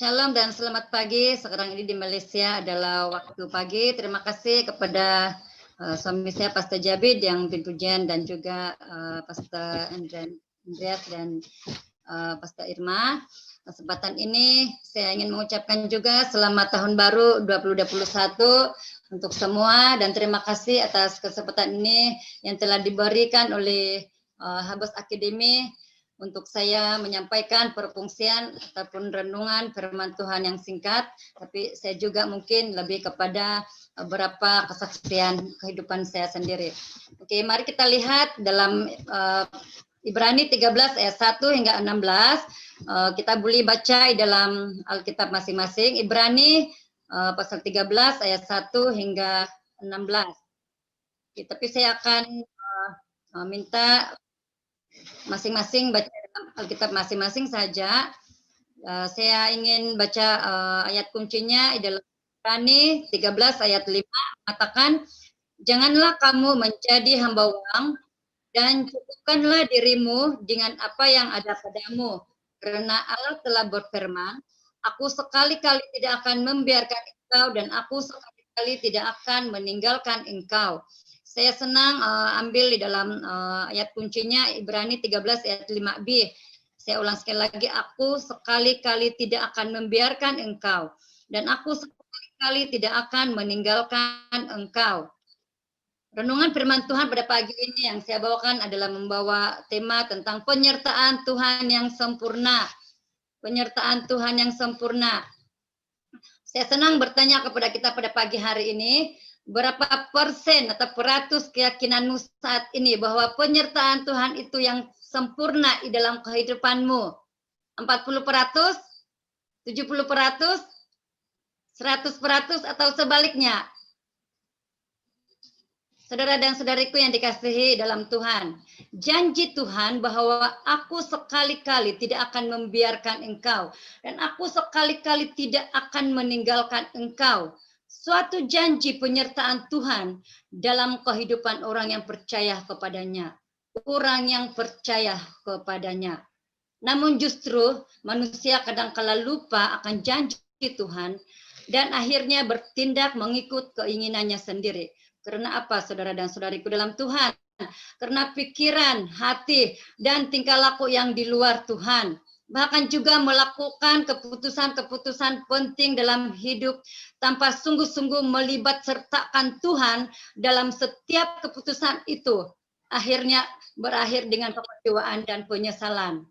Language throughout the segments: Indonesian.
Shalom dan selamat pagi. Sekarang ini di Malaysia adalah waktu pagi. Terima kasih kepada suami saya Pastor Jabid yang pimpin pujian dan juga Pastor Andreas dan Pastor Irma. Kesempatan ini saya ingin mengucapkan juga selamat tahun baru 2021 untuk semua dan terima kasih atas kesempatan ini yang telah diberikan oleh Habas Akademi untuk saya menyampaikan perfungsian ataupun renungan firman Tuhan yang singkat, tapi saya juga mungkin lebih kepada beberapa kesaksian kehidupan saya sendiri. Oke, mari kita lihat dalam Ibrani 13 ayat 1 hingga 16. Kita boleh baca di dalam Alkitab masing-masing. Ibrani pasal 13 ayat 1 hingga 16. Oke, tapi saya akan minta masing-masing baca dalam Alkitab masing-masing saja. Saya ingin baca ayat kuncinya dalam Ibrani 13 ayat 5 mengatakan, janganlah kamu menjadi hamba uang dan cukupkanlah dirimu dengan apa yang ada padamu. Karena Allah telah berfirman, aku sekali-kali tidak akan membiarkan engkau dan aku sekali-kali tidak akan meninggalkan engkau. Saya senang ambil di dalam ayat kuncinya Ibrani 13 ayat 5b. Saya ulang sekali lagi, aku sekali-kali tidak akan membiarkan engkau dan aku sekali-kali tidak akan meninggalkan engkau. Renungan firman Tuhan pada pagi ini yang saya bawakan adalah membawa tema tentang penyertaan Tuhan yang sempurna. Penyertaan Tuhan yang sempurna. Saya senang bertanya kepada kita pada pagi hari ini, berapa persen atau peratus keyakinanmu saat ini bahwa penyertaan Tuhan itu yang sempurna di dalam kehidupanmu? 40%, 70%, 100% atau sebaliknya? Saudara dan saudariku yang dikasihi dalam Tuhan, janji Tuhan bahwa aku sekali-kali tidak akan membiarkan engkau dan aku sekali-kali tidak akan meninggalkan engkau. Suatu janji penyertaan Tuhan dalam kehidupan orang yang percaya kepadanya. Orang yang percaya kepadanya. Namun justru manusia kadang-kala lupa akan janji Tuhan dan akhirnya bertindak mengikut keinginannya sendiri. Karena apa, saudara dan saudariku dalam Tuhan? Karena pikiran, hati, dan tingkah laku yang di luar Tuhan. Bahkan juga melakukan keputusan-keputusan penting dalam hidup tanpa sungguh-sungguh melibat sertakan Tuhan dalam setiap keputusan itu. Akhirnya berakhir dengan kekecewaan dan penyesalan.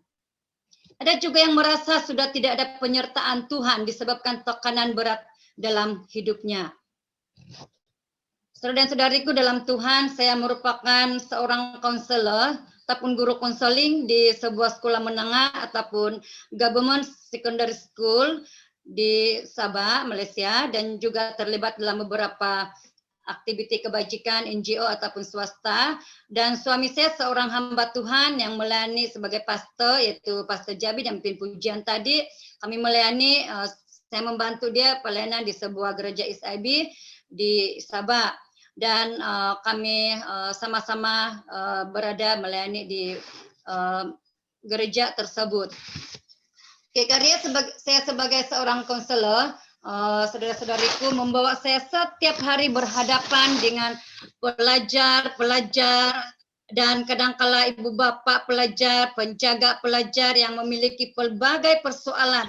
Ada juga yang merasa sudah tidak ada penyertaan Tuhan disebabkan tekanan berat dalam hidupnya. Saudara dan saudariku dalam Tuhan, saya merupakan seorang konselor ataupun guru konseling di sebuah sekolah menengah ataupun government secondary school di Sabah, Malaysia, dan juga terlibat dalam beberapa aktiviti kebajikan NGO ataupun swasta. Dan suami saya seorang hamba Tuhan yang melayani sebagai pastor, yaitu Pastor Jabid yang pimpin pujian tadi. Kami melayani, saya membantu dia pelayanan di sebuah gereja SIB di Sabah. Dan kami sama-sama berada melayani di gereja tersebut. Oke, karya saya sebagai seorang konselor, saudara-saudariku, membawa saya setiap hari berhadapan dengan pelajar dan kadangkala ibu bapak pelajar, penjaga pelajar yang memiliki pelbagai persoalan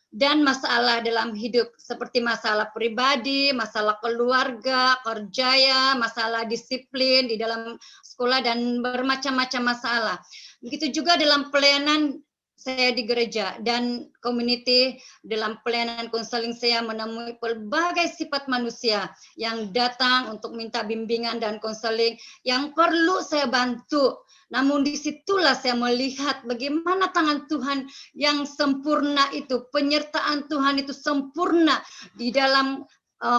dan masalah dalam hidup seperti masalah pribadi, masalah keluarga, kerja, masalah disiplin di dalam sekolah dan bermacam-macam masalah. Begitu juga dalam pelayanan saya di gereja dan community, dalam pelayanan konseling saya menemui pelbagai sifat manusia yang datang untuk minta bimbingan dan konseling yang perlu saya bantu. Namun disitulah saya melihat bagaimana tangan Tuhan yang sempurna itu, penyertaan Tuhan itu sempurna di dalam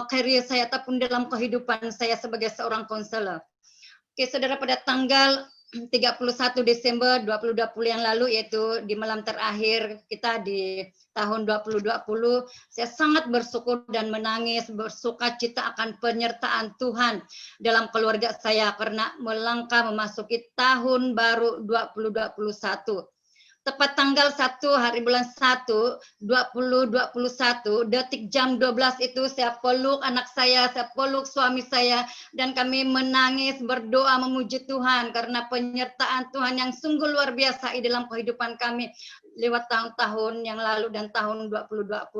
karir saya ataupun dalam kehidupan saya sebagai seorang konselor. Oke, saudara, pada tanggal 31 Desember 2020 yang lalu, yaitu di malam terakhir kita di tahun 2020, saya sangat bersyukur dan menangis, bersuka cita akan penyertaan Tuhan dalam keluarga saya karena melangkah memasuki tahun baru 2021. tepat tanggal 1 hari bulan 1 2021 detik jam 12 itu saya peluk anak saya peluk suami saya, dan kami menangis berdoa memuji Tuhan karena penyertaan Tuhan yang sungguh luar biasa di dalam kehidupan kami lewat tahun-tahun yang lalu dan tahun 2020.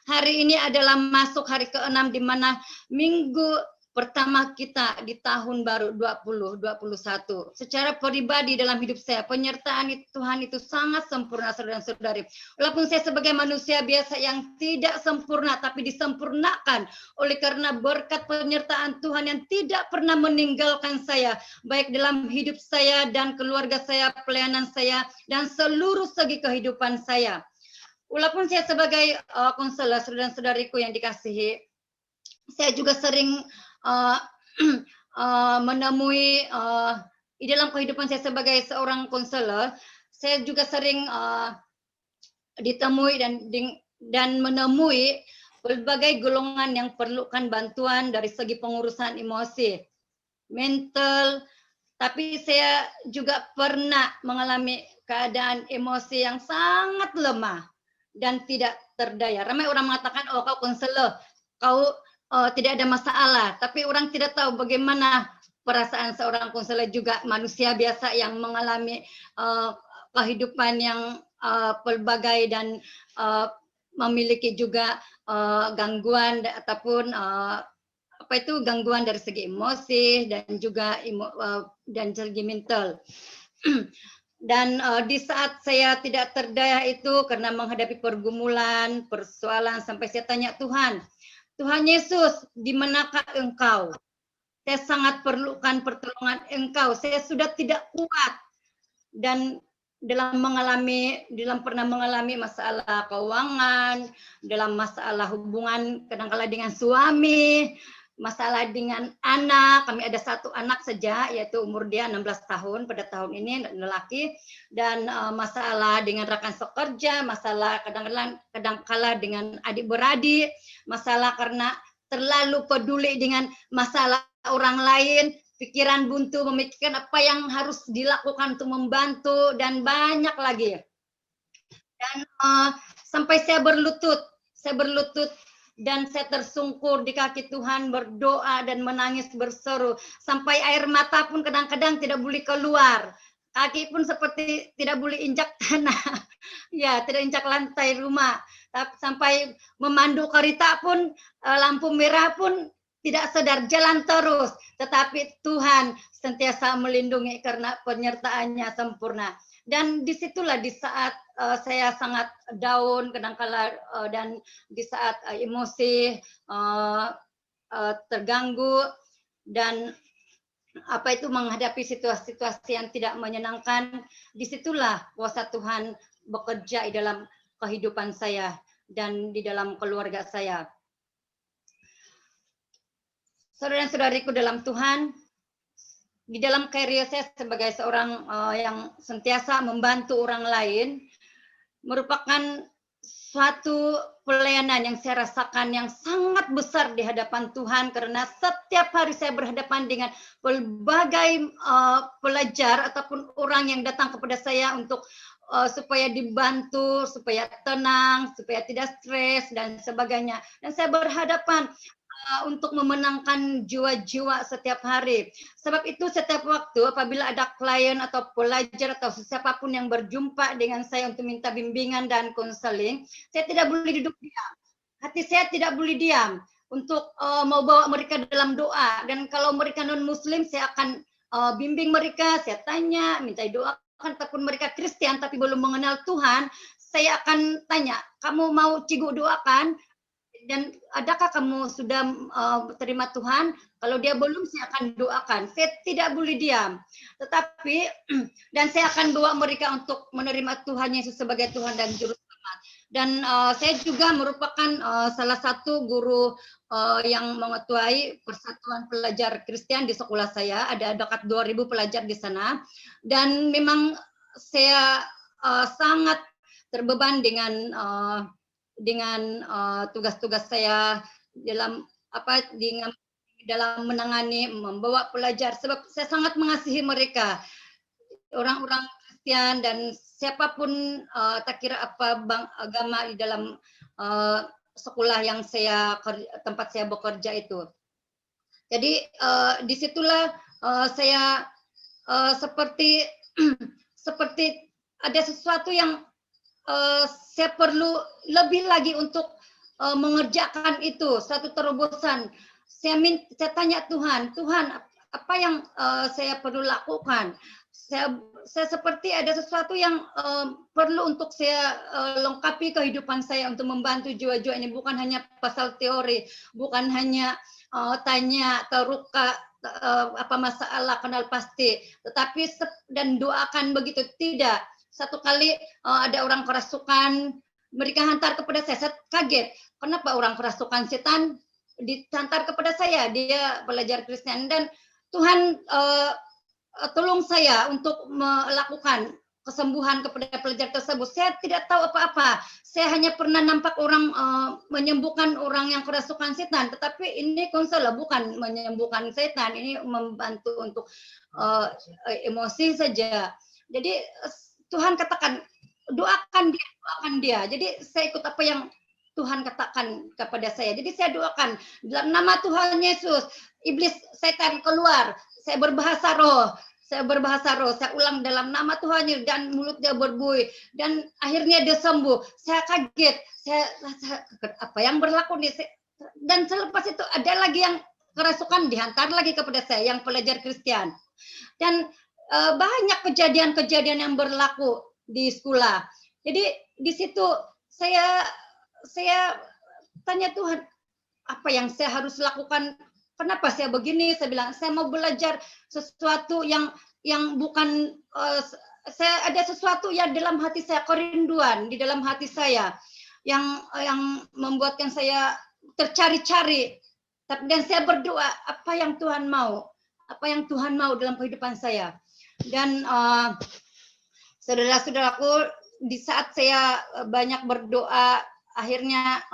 Hari ini adalah masuk hari ke-6 di mana minggu pertama kita di tahun baru 2021. Secara pribadi dalam hidup saya, penyertaan Tuhan itu sangat sempurna, saudara dan saudari. Walaupun saya sebagai manusia biasa yang tidak sempurna, tapi disempurnakan oleh karena berkat penyertaan Tuhan yang tidak pernah meninggalkan saya, baik dalam hidup saya dan keluarga saya, pelayanan saya, dan seluruh segi kehidupan saya. Walaupun saya sebagai konselor, saudara dan saudariku yang dikasihi, saya juga sering menemui di dalam kehidupan saya sebagai seorang konselor, saya juga sering ditemui dan menemui berbagai golongan yang perlukan bantuan dari segi pengurusan emosi, mental, tapi saya juga pernah mengalami keadaan emosi yang sangat lemah dan tidak terdaya. Ramai orang mengatakan, oh kau konselor, kau tidak ada masalah, tapi orang tidak tahu bagaimana perasaan seorang konselor juga manusia biasa yang mengalami kehidupan yang pelbagai dan memiliki juga gangguan ataupun gangguan dari segi emosi dan juga dan segi mental. Dan di saat saya tidak terdaya itu karena menghadapi pergumulan, persoalan, sampai saya tanya Tuhan Yesus, di manakah Engkau? Saya sangat perlukan pertolongan Engkau. Saya sudah tidak kuat dan dalam pernah mengalami masalah keuangan, dalam masalah hubungan kadang-kala dengan suami, masalah dengan anak. Kami ada satu anak saja, yaitu umur dia 16 tahun pada tahun ini, lelaki, dan masalah dengan rekan sekerja, masalah kadang-kala dengan adik-beradik, masalah karena terlalu peduli dengan masalah orang lain, pikiran buntu, memikirkan apa yang harus dilakukan untuk membantu, dan banyak lagi. Dan sampai saya berlutut dan saya tersungkur di kaki Tuhan, berdoa dan menangis berseru, sampai air mata pun kadang-kadang tidak boleh keluar, kaki pun seperti tidak boleh injak tanah, ya tidak injak lantai rumah, sampai memandu kereta pun lampu merah pun tidak sadar, jalan terus, tetapi Tuhan sentiasa melindungi karena penyertaannya sempurna. Dan disitulah di saat saya sangat down kadang-kala dan di saat emosi terganggu dan menghadapi situasi-situasi yang tidak menyenangkan, disitulah kuasa Tuhan bekerja di dalam kehidupan saya dan di dalam keluarga saya. Saudara dan saudariku dalam Tuhan, di dalam karier saya sebagai seorang yang sentiasa membantu orang lain, merupakan suatu pelayanan yang saya rasakan yang sangat besar di hadapan Tuhan, karena setiap hari saya berhadapan dengan berbagai pelajar ataupun orang yang datang kepada saya untuk supaya dibantu, supaya tenang, supaya tidak stres dan sebagainya. Dan saya berhadapan untuk memenangkan jiwa-jiwa setiap hari. Sebab itu setiap waktu apabila ada klien atau pelajar atau siapapun yang berjumpa dengan saya untuk minta bimbingan dan konseling, saya tidak boleh duduk diam. Hati saya tidak boleh diam untuk mau bawa mereka dalam doa. Dan kalau mereka non-muslim, saya akan bimbing mereka, saya tanya, minta doakan, ataupun mereka Kristen tapi belum mengenal Tuhan, saya akan tanya, kamu mau Cigu doakan? Dan adakah kamu sudah terima Tuhan? Kalau dia belum, saya akan doakan. Saya tidak boleh diam. Tetapi dan saya akan bawa mereka untuk menerima Tuhan Yesus sebagai Tuhan dan Juru Selamat. Dan saya juga merupakan salah satu guru yang mengetuai Persatuan Pelajar Kristen di sekolah saya. Ada dekat 2.000 pelajar di sana. Dan memang saya sangat terbeban dengan tugas-tugas saya dalam menangani, membawa pelajar, sebab saya sangat mengasihi mereka, orang-orang Kristen dan siapapun tak kira apa agama di dalam sekolah yang tempat saya bekerja itu. Jadi disitulah saya seperti seperti ada sesuatu yang saya perlu lebih lagi untuk mengerjakan itu, satu terobosan. Saya tanya Tuhan, apa yang saya perlu lakukan? Saya seperti ada sesuatu yang perlu untuk saya lengkapi kehidupan saya untuk membantu jiwa-jiwa ini, bukan hanya pasal teori, bukan hanya tanya terluka apa masalah kenal pasti, tetapi dan doakan begitu tidak. Satu kali ada orang kerasukan, mereka hantar kepada saya kaget. Kenapa orang kerasukan setan dihantar kepada saya? Dia belajar Kristen dan Tuhan tolong saya untuk melakukan kesembuhan kepada pelajar tersebut. Saya tidak tahu apa-apa. Saya hanya pernah nampak orang menyembuhkan orang yang kerasukan setan, tetapi ini konselor bukan menyembuhkan setan, ini membantu untuk emosi saja. Jadi Tuhan katakan doakan dia. Jadi saya ikut apa yang Tuhan katakan kepada saya. Jadi saya doakan dalam nama Tuhan Yesus, iblis setan keluar. Saya berbahasa roh, saya ulang dalam nama Tuhan Yesus dan mulut dia berbuih dan akhirnya dia sembuh. Saya kaget, saya apa yang berlaku nih? Dan selepas itu ada lagi yang kerasukan dihantar lagi kepada saya yang pelajar Kristen. Dan banyak kejadian-kejadian yang berlaku di sekolah. Jadi di situ saya tanya Tuhan, apa yang saya harus lakukan? Kenapa saya begini? Saya bilang saya mau belajar sesuatu yang bukan saya ada sesuatu yang dalam hati saya, kerinduan di dalam hati saya yang membuatkan saya tercari-cari. Dan saya berdoa apa yang Tuhan mau dalam kehidupan saya. Dan saudara-saudaraku, di saat saya banyak berdoa, akhirnya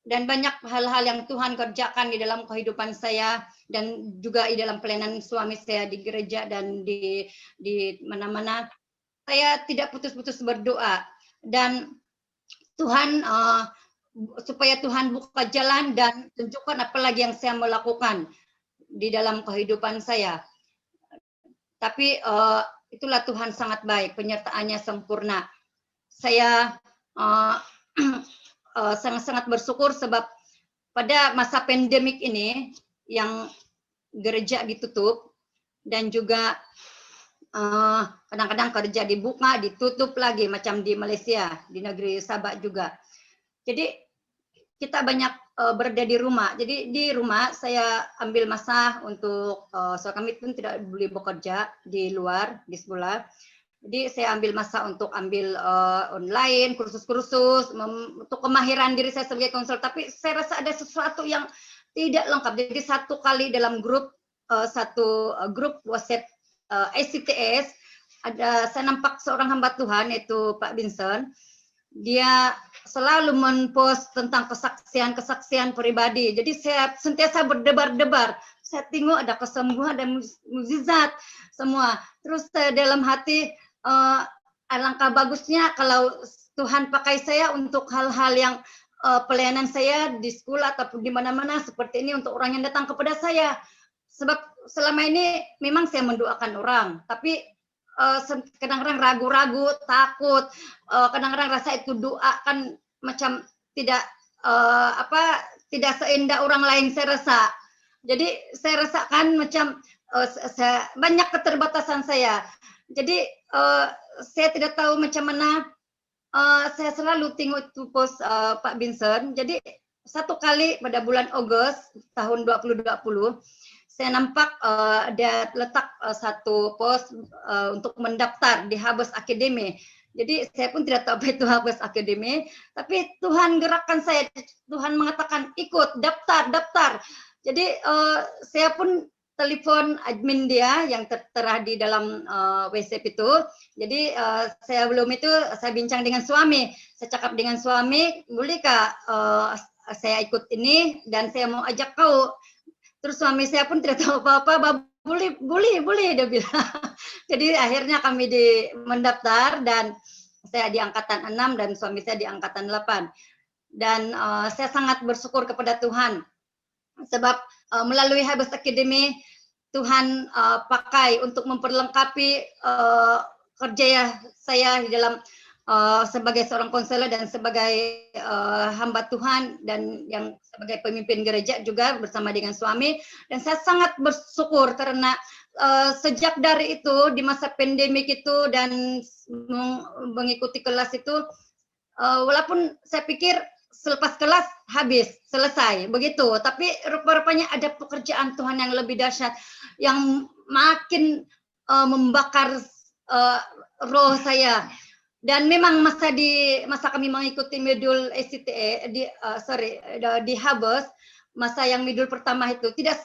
dan banyak hal-hal yang Tuhan kerjakan di dalam kehidupan saya dan juga di dalam pelayanan suami saya di gereja dan di mana-mana, saya tidak putus-putus berdoa dan Tuhan supaya Tuhan buka jalan dan tunjukkan apa lagi yang saya mau lakukan di dalam kehidupan saya. Tapi itulah Tuhan sangat baik, penyertaannya sempurna. Saya sangat-sangat bersyukur sebab pada masa pandemik ini yang gereja ditutup dan juga kadang-kadang kerja dibuka, ditutup lagi macam di Malaysia, di negeri Sabah juga. Jadi kita banyak berada di rumah. Jadi di rumah saya ambil masa untuk so kami pun tidak boleh bekerja di luar di sekolah. Jadi saya ambil masa untuk ambil online kursus-kursus untuk kemahiran diri saya sebagai konselor. Tapi saya rasa ada sesuatu yang tidak lengkap. Jadi satu kali dalam grup grup WhatsApp ICTS saya nampak seorang hamba Tuhan yaitu Pak Vincent. Dia selalu mempost tentang kesaksian pribadi. Jadi saya sentiasa berdebar-debar. Saya tengok ada kesembuhan dan mukjizat semua. Terus dalam hati alangkah bagusnya kalau Tuhan pakai saya untuk hal-hal yang pelayanan saya di sekolah ataupun di mana-mana seperti ini untuk orang yang datang kepada saya. Sebab selama ini memang saya mendoakan orang, tapi kadang-kadang ragu-ragu, takut, kadang-kadang rasa itu doa kan macam tidak tidak seindah orang lain saya rasa. Jadi saya rasakan macam banyak keterbatasan saya. Jadi saya tidak tahu macam mana. Saya selalu tengok itu post Pak Vincent. Jadi satu kali pada bulan Ogos tahun 2020 saya nampak dia letak satu post untuk mendaftar di Harvest Academy. Jadi saya pun tidak tahu apa itu Harvest Academy, tapi Tuhan gerakkan saya. Tuhan mengatakan ikut, daftar. Jadi saya pun telepon admin dia yang tertera di dalam WhatsApp itu. Jadi saya belum itu saya bincang dengan suami. Saya cakap dengan suami, bolehkah saya ikut ini dan saya mau ajak kau. Terus suami saya pun tidak tahu apa-apa, boleh dia bilang. Jadi akhirnya kami mendaftar dan saya di angkatan 6 dan suami saya di angkatan 8. Dan saya sangat bersyukur kepada Tuhan sebab melalui Habes Academy Tuhan pakai untuk memperlengkapi kerja saya di dalam sebagai seorang konselor dan sebagai hamba Tuhan dan yang sebagai pemimpin gereja juga bersama dengan suami. Dan saya sangat bersyukur karena sejak dari itu di masa pandemik itu dan mengikuti kelas itu, walaupun saya pikir selepas kelas habis selesai begitu, tapi rupa-rupanya ada pekerjaan Tuhan yang lebih dahsyat yang makin membakar roh saya. Dan memang masa kami mengikuti modul SCTE di Habes, masa yang modul pertama itu tidak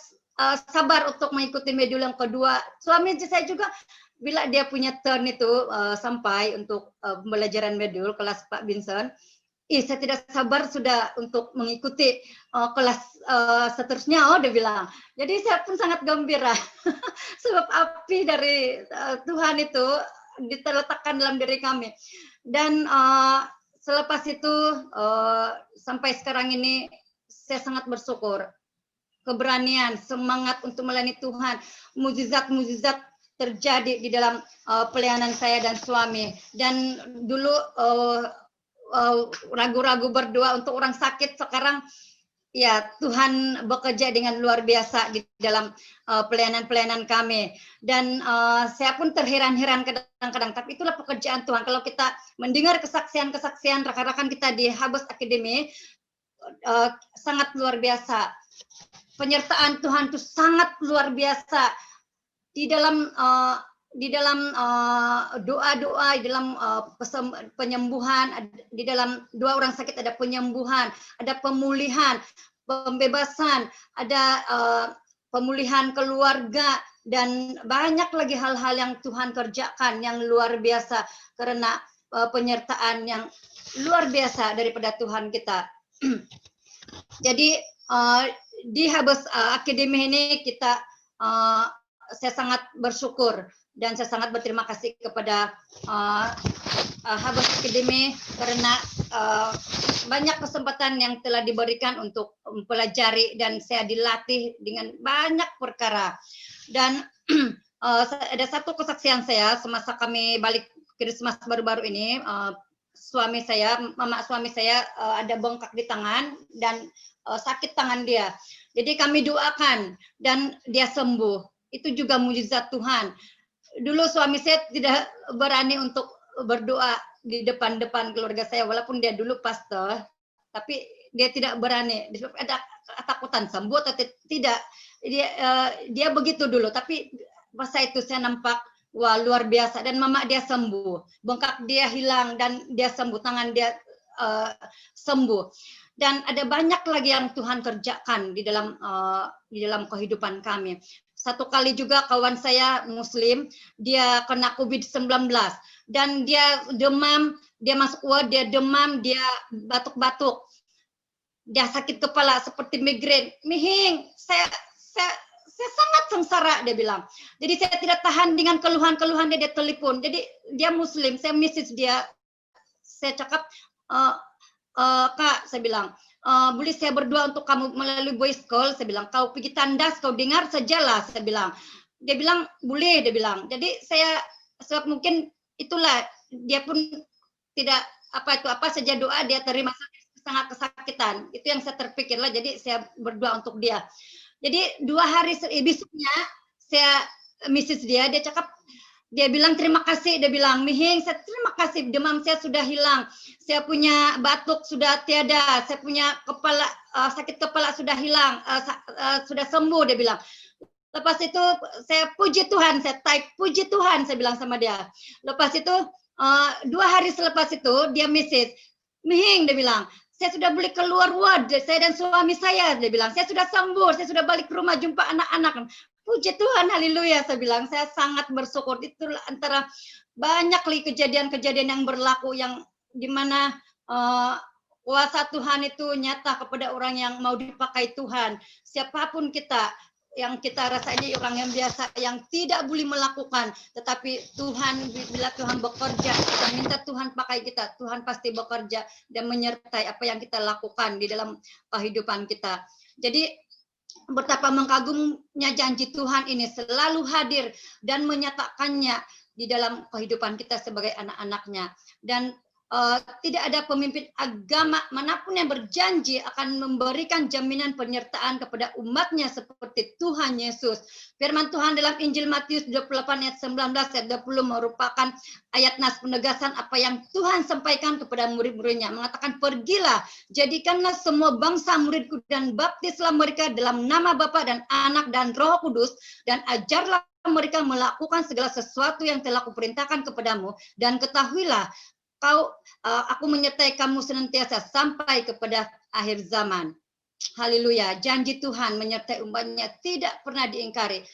sabar untuk mengikuti modul yang kedua. Suami saya juga bila dia punya turn itu sampai untuk pembelajaran modul kelas Pak Vincent, saya tidak sabar sudah untuk mengikuti kelas seterusnya, dia bilang. Jadi saya pun sangat gembira sebab api dari Tuhan itu diletakkan dalam diri kami. Dan selepas itu sampai sekarang ini saya sangat bersyukur. Keberanian, semangat untuk melayani Tuhan, mujizat-mujizat terjadi di dalam pelayanan saya dan suami. Dan dulu ragu-ragu berdoa untuk orang sakit, sekarang ya Tuhan bekerja dengan luar biasa di dalam pelayanan-pelayanan kami. Dan saya pun terheran-heran kadang-kadang, tapi itulah pekerjaan Tuhan. Kalau kita mendengar kesaksian-kesaksian rekan-rekan kita di Habes Academy, sangat luar biasa. Penyertaan Tuhan itu sangat luar biasa di dalam doa-doa, di dalam penyembuhan, di dalam 2 orang sakit ada penyembuhan, ada pemulihan, pembebasan, ada pemulihan keluarga, dan banyak lagi hal-hal yang Tuhan kerjakan yang luar biasa karena penyertaan yang luar biasa daripada Tuhan kita. Jadi di Habes Academy ini saya sangat bersyukur dan saya sangat berterima kasih kepada Habes Academy karena banyak kesempatan yang telah diberikan untuk mempelajari dan saya dilatih dengan banyak perkara. Dan ada satu kesaksian saya semasa kami balik Krismas baru-baru ini, mama suami saya ada bengkak di tangan dan sakit tangan dia. Jadi kami doakan dan dia sembuh. Itu juga mujizat Tuhan. Dulu suami saya tidak berani untuk berdoa di depan keluarga saya, walaupun dia dulu pastor, tapi dia tidak berani. Ada ketakutan sembuh atau tidak. Dia begitu dulu, tapi masa itu saya nampak wah luar biasa dan mama dia sembuh, bengkak dia hilang dan dia sembuh, tangan dia sembuh. Dan ada banyak lagi yang Tuhan kerjakan di dalam kehidupan kami. Satu kali juga kawan saya Muslim, dia kena COVID-19 dan dia demam, dia masuk ward, dia demam, dia batuk-batuk, dia sakit kepala seperti migrain. Mihing, saya sangat sengsara, dia bilang. Jadi saya tidak tahan dengan keluhan-keluhan dia telepon. Jadi dia Muslim, saya message dia, saya cakap, Kak, saya bilang, boleh saya berdoa untuk kamu melalui voice call, saya bilang, kau pergi tandas, kau dengar sajalah, saya bilang. Dia bilang, boleh, dia bilang. Jadi saya, sebab mungkin itulah, dia pun tidak apa saja doa, dia terima sangat kesakitan. Itu yang saya terpikirlah, jadi saya berdoa untuk dia. Jadi 2 hari besoknya, saya message dia cakap, dia bilang terima kasih, dia bilang, Mihing, saya terima kasih, demam saya sudah hilang, saya punya batuk sudah tiada, saya punya sakit kepala sudah hilang, sudah sembuh, dia bilang. Lepas itu saya puji Tuhan, saya type puji Tuhan, saya bilang sama dia. Lepas itu 2 hari selepas itu dia message, Mihing, dia bilang, saya sudah boleh keluar ward, saya dan suami saya, dia bilang, saya sudah sembuh, saya sudah balik ke rumah jumpa anak-anak. Puji Tuhan, haleluya, saya bilang, saya sangat bersyukur. Itu antara banyak kejadian-kejadian yang berlaku yang dimana kuasa Tuhan itu nyata kepada orang yang mau dipakai Tuhan. Siapapun kita, yang kita rasa ini orang yang biasa yang tidak boleh melakukan, tetapi Tuhan, bila Tuhan bekerja, kita minta Tuhan pakai kita, Tuhan pasti bekerja dan menyertai apa yang kita lakukan di dalam kehidupan kita. Jadi betapa mengagumnya janji Tuhan ini selalu hadir dan menyatakannya di dalam kehidupan kita sebagai anak-anaknya. Dan tidak ada pemimpin agama manapun yang berjanji akan memberikan jaminan penyertaan kepada umatnya seperti Tuhan Yesus. Firman Tuhan dalam Injil Matius 28 ayat 19 ayat 20 merupakan ayat nas penegasan apa yang Tuhan sampaikan kepada murid-muridnya. Mengatakan, pergilah, jadikanlah semua bangsa muridku dan baptislah mereka dalam nama Bapa dan Anak dan Roh Kudus, dan ajarlah mereka melakukan segala sesuatu yang telah kuperintahkan kepadamu, dan ketahuilah aku menyertai kamu senantiasa sampai kepada akhir zaman. Haleluya. Janji Tuhan menyertai umatnya tidak pernah diingkari.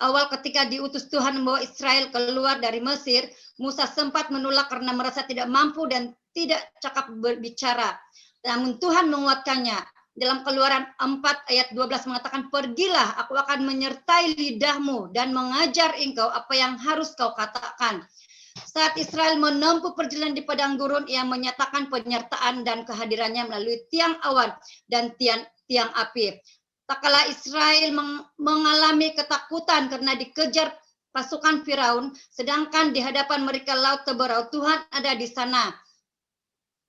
Awal ketika diutus Tuhan membawa Israel keluar dari Mesir, Musa sempat menolak karena merasa tidak mampu dan tidak cakap berbicara. Namun Tuhan menguatkannya. Dalam Keluaran 4 ayat 12 mengatakan, pergilah, aku akan menyertai lidahmu dan mengajar engkau apa yang harus kau katakan. Saat Israel menempuh perjalanan di padang gurun, ia menyatakan penyertaan dan kehadirannya melalui tiang awan dan tiang api. Tak kala Israel mengalami ketakutan karena dikejar pasukan Firaun, sedangkan di hadapan mereka laut teberau, Tuhan ada di sana.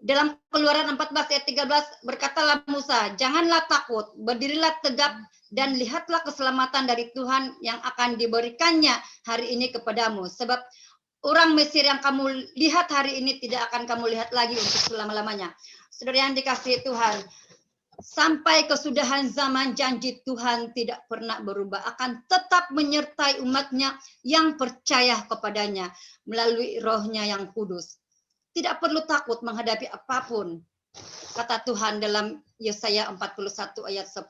Dalam Keluaran 14 ayat 13 berkatalah Musa, janganlah takut, berdirilah tegap dan lihatlah keselamatan dari Tuhan yang akan diberikannya hari ini kepadamu. Sebab orang Mesir yang kamu lihat hari ini tidak akan kamu lihat lagi untuk selama-lamanya. Saudara yang dikasihi Tuhan, sampai kesudahan zaman janji Tuhan tidak pernah berubah, akan tetap menyertai umatnya yang percaya kepadanya melalui Roh-Nya yang kudus. Tidak perlu takut menghadapi apapun, kata Tuhan dalam Yesaya 41 ayat 10.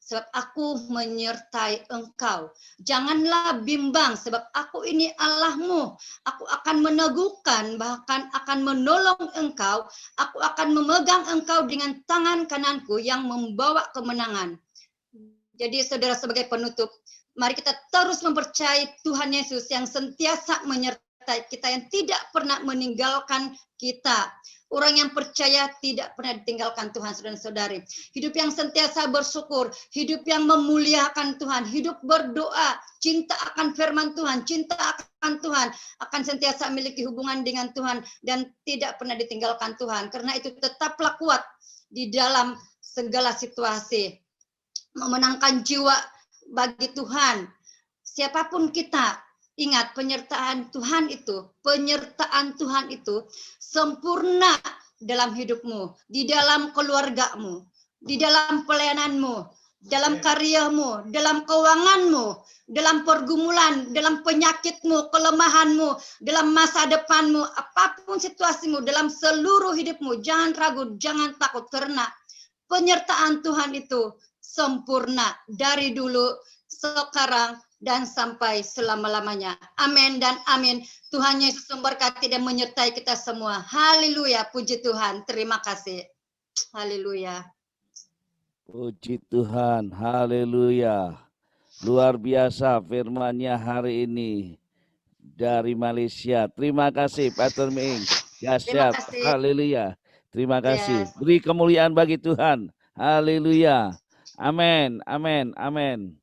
Sebab aku menyertai engkau. Janganlah bimbang, sebab aku ini Allahmu. Aku akan meneguhkan, bahkan akan menolong engkau. Aku akan memegang engkau dengan tangan kananku yang membawa kemenangan. Jadi saudara, sebagai penutup, mari kita terus mempercayai Tuhan Yesus yang sentiasa menyertai kita, yang tidak pernah meninggalkan kita. Orang yang percaya tidak pernah ditinggalkan Tuhan, saudara-saudari. Hidup yang sentiasa bersyukur, hidup yang memuliakan Tuhan, hidup berdoa, cinta akan firman Tuhan, cinta akan Tuhan, akan sentiasa memiliki hubungan dengan Tuhan dan tidak pernah ditinggalkan Tuhan. Karena itu tetaplah kuat di dalam segala situasi. Memenangkan jiwa bagi Tuhan. Siapapun kita, ingat, penyertaan Tuhan itu sempurna dalam hidupmu, di dalam keluargamu, di dalam pelayananmu, dalam karyamu, dalam keuanganmu, dalam pergumulan, dalam penyakitmu, kelemahanmu, dalam masa depanmu, apapun situasimu, dalam seluruh hidupmu, jangan ragu, jangan takut, karena penyertaan Tuhan itu sempurna dari dulu, sekarang, dan sampai selama-lamanya. Amin dan amin. Tuhan Yesus memberkati dan menyertai kita semua. Haleluya, puji Tuhan. Terima kasih. Haleluya. Puji Tuhan, haleluya. Luar biasa firman-Nya hari ini dari Malaysia. Terima kasih Pastor Ming. Dahsyat. Haleluya. Terima kasih. Beri kemuliaan bagi Tuhan. Haleluya. Amin, amin, amin.